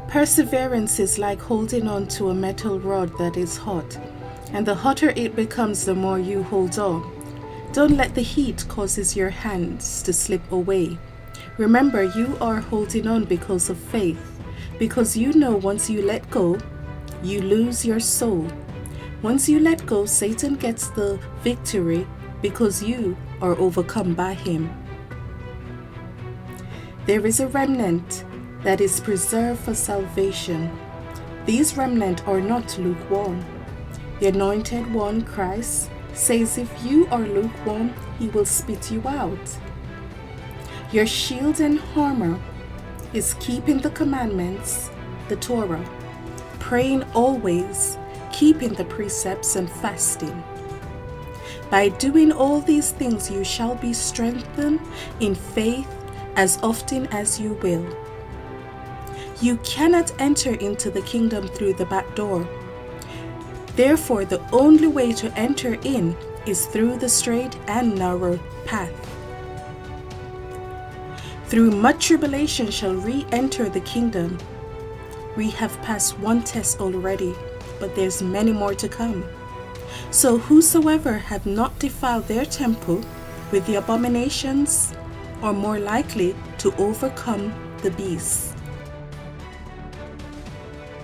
Perseverance is like holding on to a metal rod that is hot, and the hotter it becomes, the more you hold on. Don't let the heat causes your hands to slip away. Remember, you are holding on because of faith, because you know once you let go, you lose your soul. Once you let go, Satan gets the victory because you are overcome by him. There is a remnant that is preserved for salvation. These remnant are not lukewarm. The anointed one, Christ, says if you are lukewarm, he will spit you out. Your shield and armor is keeping the commandments, the Torah, praying always, keeping the precepts and fasting. By doing all these things, you shall be strengthened in faith as often as you will. You cannot enter into the kingdom through the back door. Therefore, the only way to enter in is through the straight and narrow path. Through much tribulation shall we enter the kingdom. We have passed one test already, but there's many more to come. So whosoever have not defiled their temple with the abominations are more likely to overcome the beast.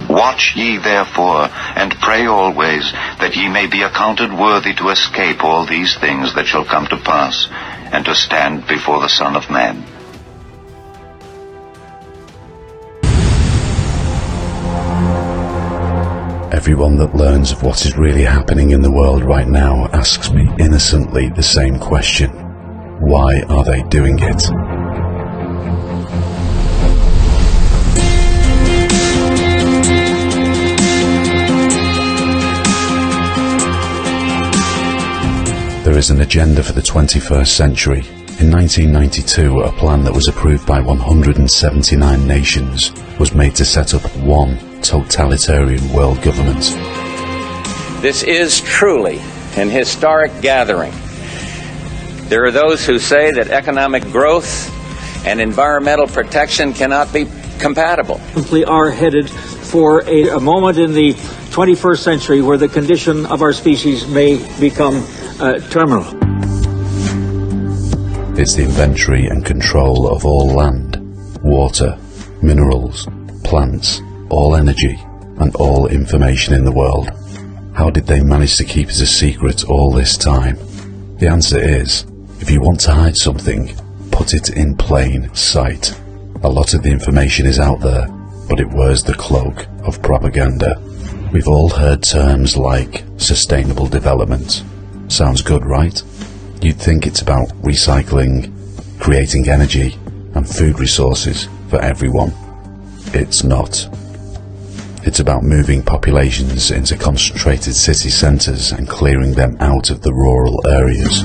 Watch ye therefore, and pray always, that ye may be accounted worthy to escape all these things that shall come to pass, and to stand before the Son of Man. Everyone that learns of what is really happening in the world right now asks me innocently the same question. Why are they doing it? There is an agenda for the 21st century. In 1992, a plan that was approved by 179 nations was made to set up one totalitarian world government. This is truly an historic gathering. There are those who say that economic growth and environmental protection cannot be compatible. We are headed for a moment in the 21st century where the condition of our species may become terminal. It's the inventory and control of all land, water, minerals, plants, all energy, and all information in the world. How did they manage to keep it a secret all this time? The answer is, if you want to hide something, put it in plain sight. A lot of the information is out there, but it wears the cloak of propaganda. We've all heard terms like sustainable development. Sounds good, right? You'd think it's about recycling, creating energy and food resources for everyone. It's not. It's about moving populations into concentrated city centres and clearing them out of the rural areas.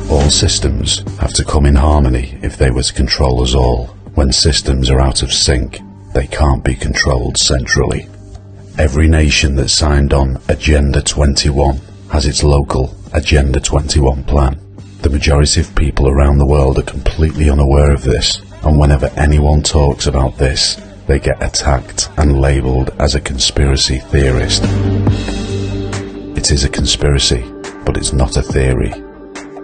All systems have to come in harmony if they were to control us all. When systems are out of sync, they can't be controlled centrally. Every nation that signed on Agenda 21 has its local Agenda 21 plan. The majority of people around the world are completely unaware of this, and whenever anyone talks about this, they get attacked and labelled as a conspiracy theorist. It is a conspiracy, but it's not a theory.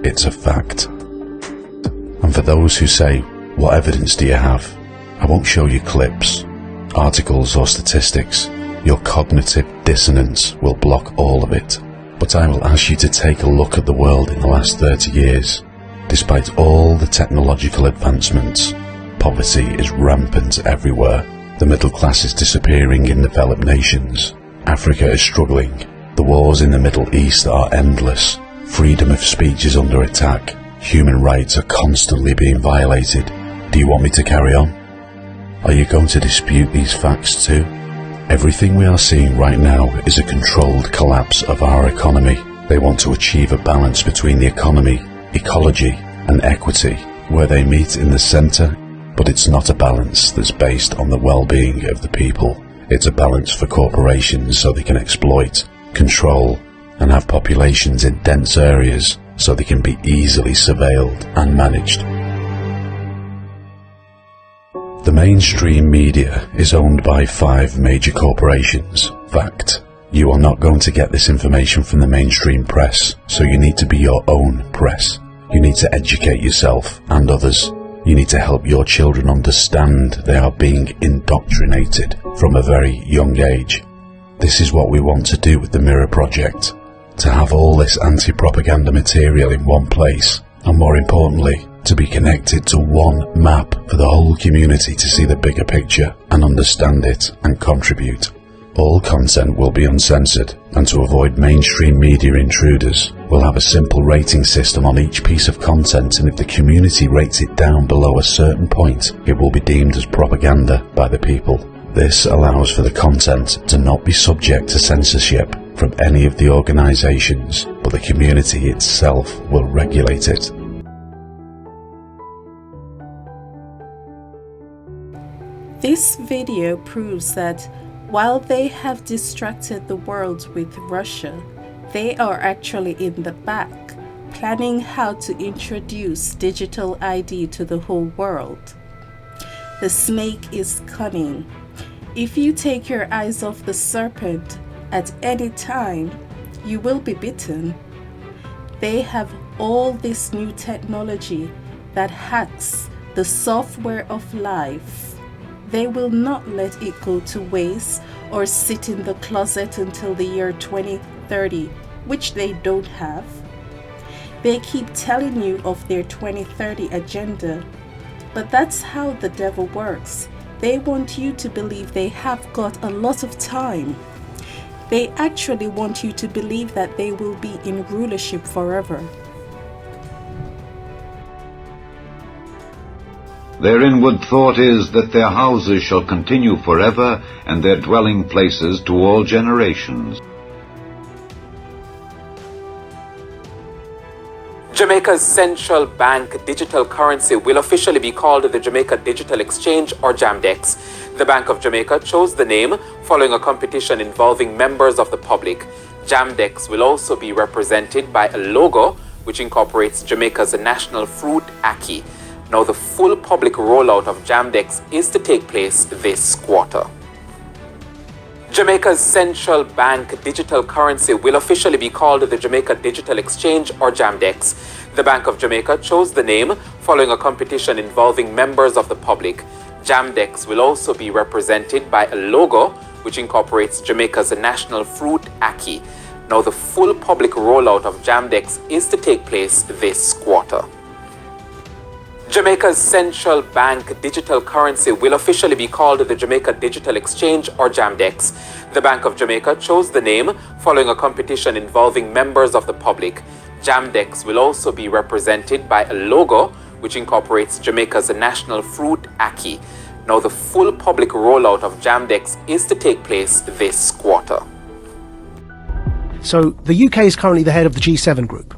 It's a fact. And for those who say, what evidence do you have? I won't show you clips, articles or statistics. Your cognitive dissonance will block all of it. But I will ask you to take a look at the world in the last 30 years. Despite all the technological advancements, poverty is rampant everywhere. The middle class is disappearing in developed nations. Africa is struggling. The wars in the Middle East are endless. Freedom of speech is under attack. Human rights are constantly being violated. Do you want me to carry on? Are you going to dispute these facts too? Everything we are seeing right now is a controlled collapse of our economy. They want to achieve a balance between the economy, ecology, and equity, where they meet in the centre, but it's not a balance that's based on the well-being of the people. It's a balance for corporations so they can exploit, control, and have populations in dense areas so they can be easily surveilled and managed. The The mainstream media is owned by 5 major corporations. Fact. You are not going to get this information from the mainstream press, so you need to be your own press. You need to educate yourself and others. You need to help your children understand they are being indoctrinated from a very young age. This is what we want to do with the Mirror Project. To have all this anti-propaganda material in one place, and more importantly, to be connected to one map for the whole community to see the bigger picture and understand it and contribute. All content will be uncensored, and to avoid mainstream media intruders, we'll have a simple rating system on each piece of content, and if the community rates it down below a certain point, it will be deemed as propaganda by the people. This allows for the content to not be subject to censorship from any of the organisations, but the community itself will regulate it. This video proves that while they have distracted the world with Russia, they are actually in the back, planning how to introduce digital ID to the whole world. The snake is cunning. If you take your eyes off the serpent at any time, you will be bitten. They have all this new technology that hacks the software of life. They will not let it go to waste or sit in the closet until the year 2030, which they don't have. They keep telling you of their 2030 agenda, but that's how the devil works. They want you to believe they have got a lot of time. They actually want you to believe that they will be in rulership forever. Their inward thought is that their houses shall continue forever, and their dwelling places to all generations. Jamaica's central bank digital currency will officially be called the Jamaica Digital Exchange, or JAMDEX. The Bank of Jamaica chose the name following a competition involving members of the public. JAMDEX will also be represented by a logo which incorporates Jamaica's national fruit, ackee. Now, the full public rollout of JAMDEX is to take place this quarter. Jamaica's central bank digital currency will officially be called the Jamaica Digital Exchange, or JAMDEX. The Bank of Jamaica chose the name following a competition involving members of the public. JAMDEX will also be represented by a logo which incorporates Jamaica's national fruit, ackee. Now, the full public rollout of JAMDEX is to take place this quarter. Jamaica's central bank digital currency will officially be called the Jamaica Digital Exchange, or JAMDEX. The Bank of Jamaica chose the name following a competition involving members of the public. JAMDEX will also be represented by a logo which incorporates Jamaica's national fruit, ackee. Now, the full public rollout of JAMDEX is to take place this quarter. So the UK is currently the head of the G7 group.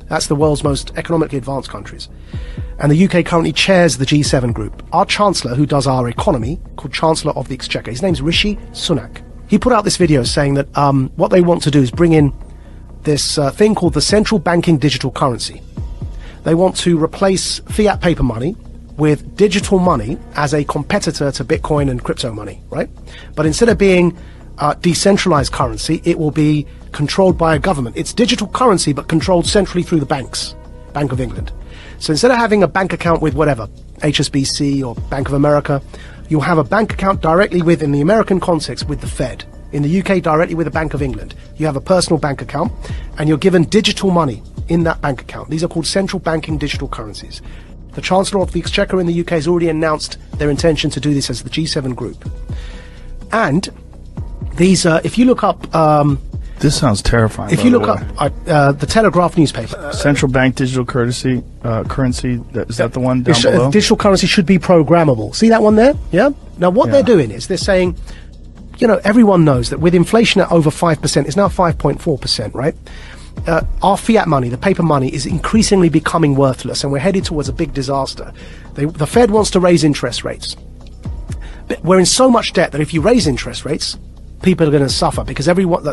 That's the world's most economically advanced countries. And the UK currently chairs the G7 group. Our Chancellor, who does our economy, called Chancellor of the Exchequer, his name's Rishi Sunak. He put out this video saying that what they want to do is bring in this thing called the central banking digital currency. They want to replace fiat paper money with digital money as a competitor to Bitcoin and crypto money, right? But instead of being decentralized currency, it will be controlled by a government. It's digital currency, but controlled centrally through the banks, Bank of England. So instead of having a bank account with whatever, HSBC or Bank of America, you'll have a bank account directly with, in the American context, with the Fed. In the UK, directly with the Bank of England. You have a personal bank account, and you're given digital money in that bank account. These are called central banking digital currencies. The Chancellor of the Exchequer in the UK has already announced their intention to do this as the G7 group. And these, if you look up... this sounds terrifying. If you look up the Telegraph newspaper... Central bank digital currency, is that the one down below? Digital currency should be programmable. See that one there? Yeah? Now, what they're doing is they're saying, you know, everyone knows that with inflation at over 5%, it's now 5.4%, right? Our fiat money, the paper money, is increasingly becoming worthless, and we're headed towards a big disaster. The Fed wants to raise interest rates. But we're in so much debt that if you raise interest rates, people are going to suffer because everyone,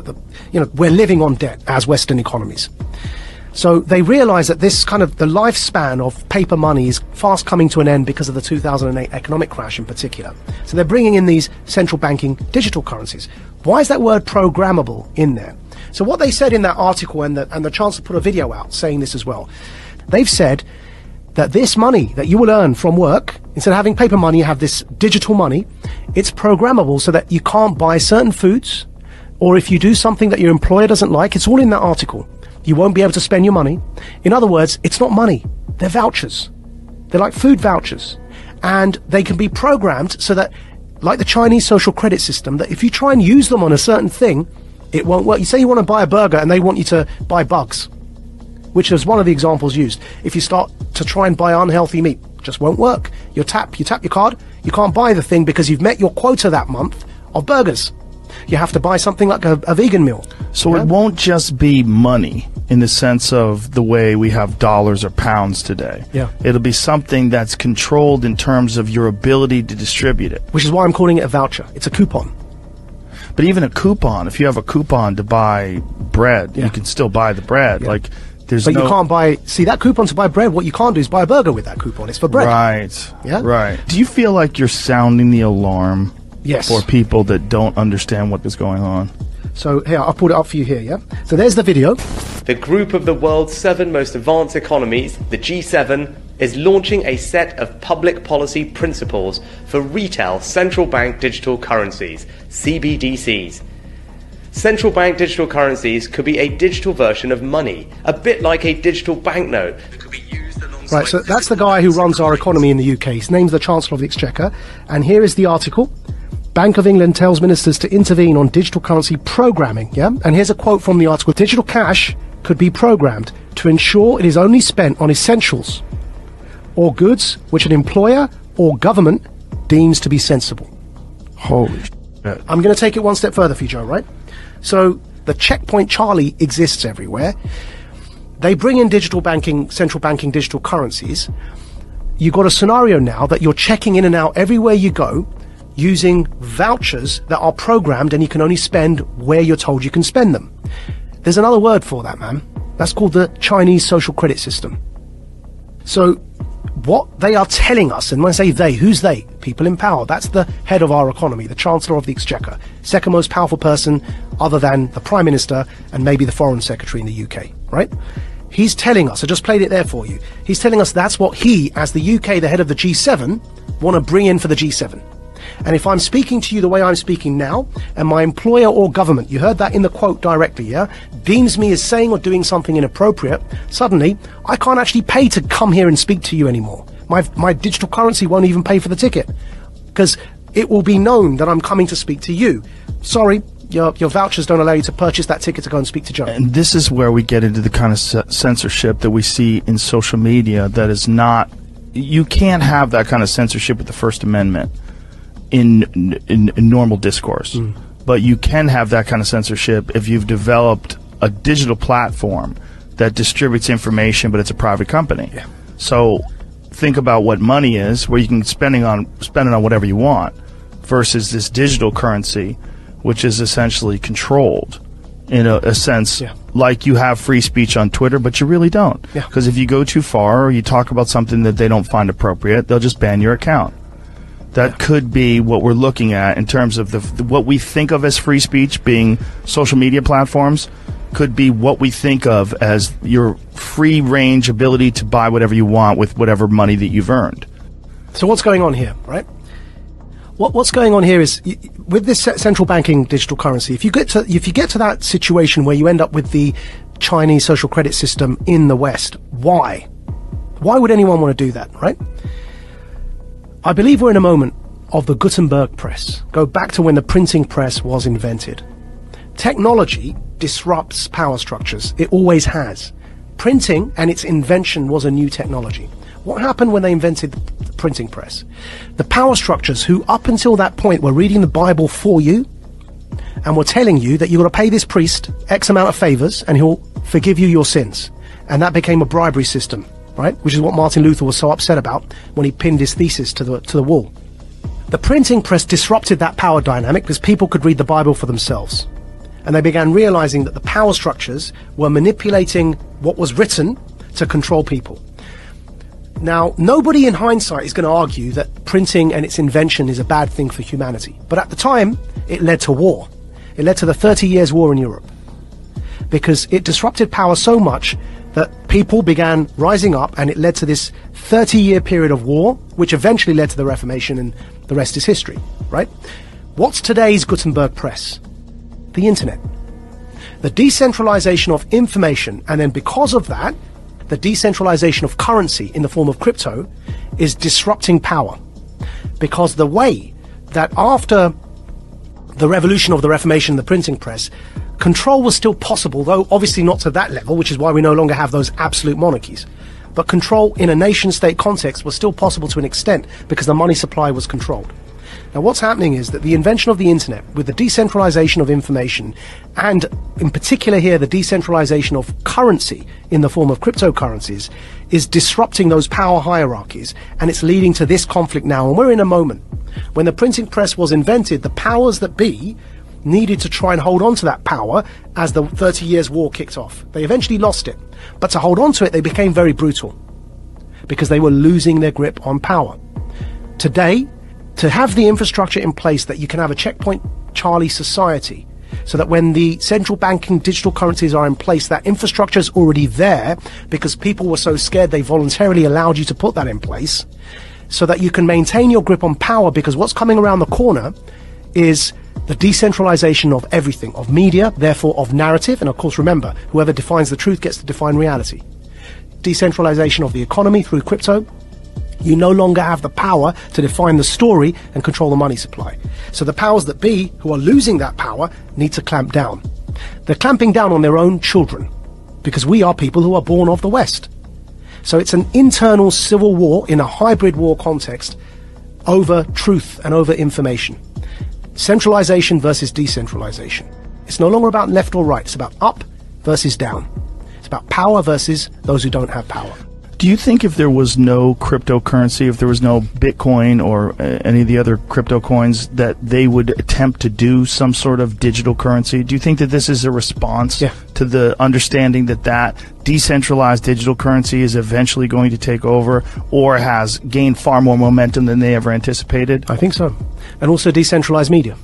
we're living on debt as Western economies. So they realize that this kind of the lifespan of paper money is fast coming to an end because of the 2008 economic crash in particular. So they're bringing in these central banking digital currencies. Why is that word programmable in there? So what they said in that article, and the Chancellor put a video out saying this as well, they've said that this money that you will earn from work, instead of having paper money, you have this digital money. It's programmable so that you can't buy certain foods, or if you do something that your employer doesn't like, it's all in that article. You won't be able to spend your money. In other words, it's not money. They're vouchers. They're like food vouchers. And they can be programmed so that, like the Chinese social credit system, that if you try and use them on a certain thing, it won't work. You say you want to buy a burger and they want you to buy bugs, which is one of the examples used. If you start to try and buy unhealthy meat, just won't work. You tap your card, you can't buy the thing because you've met your quota that month of burgers. You have to buy something like a vegan meal. So it won't just be money in the sense of the way we have dollars or pounds today. Yeah. It'll be something that's controlled in terms of your ability to distribute it. Which is why I'm calling it a voucher. It's a coupon. But even a coupon, if you have a coupon to buy bread, you can still buy the bread. Yeah. Like, there's But no... you can't buy... See, that coupon to buy bread, what you can't do is buy a burger with that coupon. It's for bread. Right. Yeah? Right. Do you feel like you're sounding the alarm Yes. for people that don't understand what is going on? So, here, I'll put it up for you here, yeah? So there's the video. The group of the world's 7 most advanced economies, the G7, is launching a set of public policy principles for retail central bank digital currencies, CBDCs. Central bank digital currencies could be a digital version of money, a bit like a digital banknote. Right, so that's the guy who runs our economy in the UK. His name's the Chancellor of the Exchequer. And here is the article. Bank of England tells ministers to intervene on digital currency programming, yeah? And here's a quote from the article. Digital cash could be programmed to ensure it is only spent on essentials or goods which an employer or government deems to be sensible. Holy shit. I'm going to take it one step further for you, Joe, right? So the checkpoint Charlie exists everywhere. They bring in digital banking, central banking digital currencies. You've got a scenario now that you're checking in and out everywhere you go using vouchers that are programmed and you can only spend where you're told you can spend them. There's another word for that, man. That's called the Chinese social credit system. So what they are telling us, and when I say they, who's they? People in power. That's the head of our economy, the Chancellor of the Exchequer, second most powerful person other than the Prime Minister and maybe the Foreign Secretary in the UK, right? He's telling us, I just played it there for you, he's telling us that's what he, as the UK, the head of the G7, want to bring in for the G7. And if I'm speaking to you the way I'm speaking now, and my employer or government, you heard that in the quote directly, yeah, deems me as saying or doing something inappropriate, suddenly I can't actually pay to come here and speak to you anymore. My digital currency won't even pay for the ticket, because it will be known that I'm coming to speak to you. Sorry, your vouchers don't allow you to purchase that ticket to go and speak to Joe. And this is where we get into the kind of censorship that we see in social media that is not... You can't have that kind of censorship with the First Amendment in normal discourse. But you can have that kind of censorship if you've developed a digital platform that distributes information, but it's a private company. Yeah. So think about what money is, where you can spend it on whatever you want, versus this digital currency, which is essentially controlled in a sense, like you have free speech on Twitter, but you really don't. Because if you go too far or you talk about something that they don't find appropriate, they'll just ban your account. That could be what we're looking at in terms of what we think of as free speech being social media platforms, could be what we think of as your free range ability to buy whatever you want with whatever money that you've earned. So what's going on here, right? What's going on here is, with this central banking digital currency, if you get to that situation where you end up with the Chinese social credit system in the West, why would anyone want to do that, right? I believe we're in a moment of the Gutenberg press. Go back to when the printing press was invented. Technology disrupts power structures. It always has. Printing and its invention was a new technology. What happened when they invented the printing press? The power structures who up until that point were reading the Bible for you and were telling you that you've got to pay this priest X amount of favors and he'll forgive you your sins. And that became a bribery system, right? Which is what Martin Luther was so upset about when he pinned his thesis to the wall. The printing press disrupted that power dynamic because people could read the Bible for themselves. And they began realizing that the power structures were manipulating what was written to control people. Now, nobody in hindsight is going to argue that printing and its invention is a bad thing for humanity. But at the time, it led to war. It led to the 30 Years' War in Europe. Because it disrupted power so much that people began rising up, and it led to this 30-year period of war, which eventually led to the Reformation, and the rest is history, right? What's today's Gutenberg press? The internet. The decentralization of information, and then because of that, the decentralization of currency in the form of crypto is disrupting power. Because the way that after the revolution of the Reformation and the printing press, control was still possible, though obviously not to that level, which is why we no longer have those absolute monarchies. But control in a nation-state context was still possible to an extent because the money supply was controlled. Now what's happening is that the invention of the internet, with the decentralization of information, and in particular here the decentralization of currency in the form of cryptocurrencies, is disrupting those power hierarchies, and it's leading to this conflict now. And we're in a moment when the printing press was invented, the powers that be needed to try and hold on to that power as the 30 Years' War kicked off. They eventually lost it, but to hold on to it they became very brutal because they were losing their grip on power. Today, to have the infrastructure in place that you can have a checkpoint Charlie society, so that when the central banking digital currencies are in place, that infrastructure is already there because people were so scared they voluntarily allowed you to put that in place, so that you can maintain your grip on power, because what's coming around the corner is the decentralization of everything, of media, therefore of narrative, and of course remember, whoever defines the truth gets to define reality. Decentralization of the economy through crypto. You no longer have the power to define the story and control the money supply. So the powers that be, who are losing that power, need to clamp down. They're clamping down on their own children, because we are people who are born of the West. So it's an internal civil war in a hybrid war context over truth and over information. Centralization versus decentralization. It's no longer about left or right. It's about up versus down. It's about power versus those who don't have power. Do you think if there was no cryptocurrency, if there was no Bitcoin or any of the other crypto coins, that they would attempt to do some sort of digital currency? Do you think that this is a response to the understanding that that decentralized digital currency is eventually going to take over, or has gained far more momentum than they ever anticipated? I think so. And also decentralized media.